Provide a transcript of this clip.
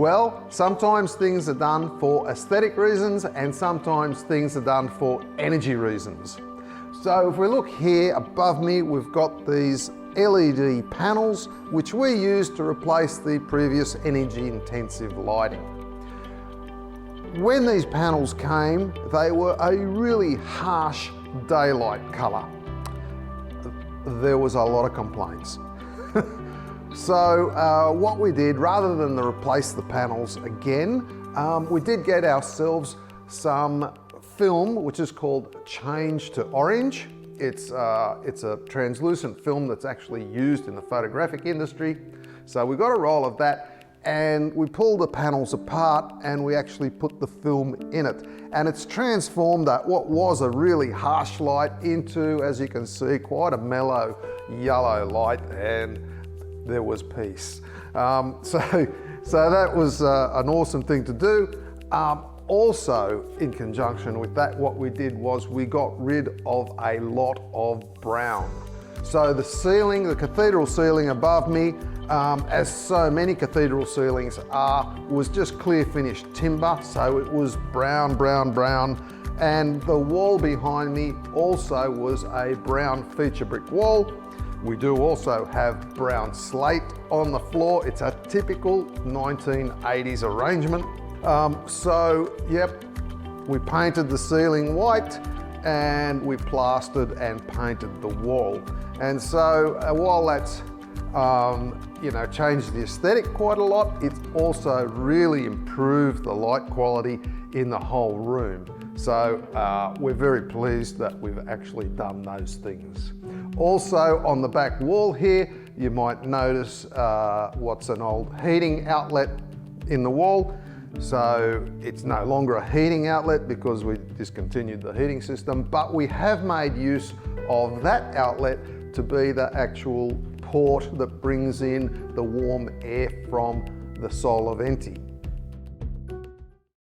Well, sometimes things are done for aesthetic reasons and sometimes things are done for energy reasons. So if we look here above me, we've got these LED panels which we use to replace the previous energy intensive lighting. When these panels came, they were a really harsh daylight colour. There was a lot of complaints. So what we did, rather than to replace the panels again, we did get ourselves some film which is called Change to Orange. It's a translucent film that's actually used in the photographic industry. So we got a roll of that and we pulled the panels apart and we actually put the film in it. And it's transformed what was a really harsh light into, as you can see, quite a mellow yellow light, and there was peace. So that was an awesome thing to do. Also, in conjunction with that, what we did was we got rid of a lot of brown. So the ceiling, the cathedral ceiling above me, as so many cathedral ceilings are, was just clear finished timber. So it was brown, brown, brown. And the wall behind me also was a brown feature brick wall. We do also have brown slate on the floor. It's a typical 1980s arrangement. So, yep, we painted the ceiling white and we plastered and painted the wall. And so while that's changed the aesthetic quite a lot, it's also really improved the light quality in the whole room. So we're very pleased that we've actually done those things. Also on the back wall here, you might notice what's an old heating outlet in the wall. So it's no longer a heating outlet because we discontinued the heating system, but we have made use of that outlet to be the actual port that brings in the warm air from the solar venti.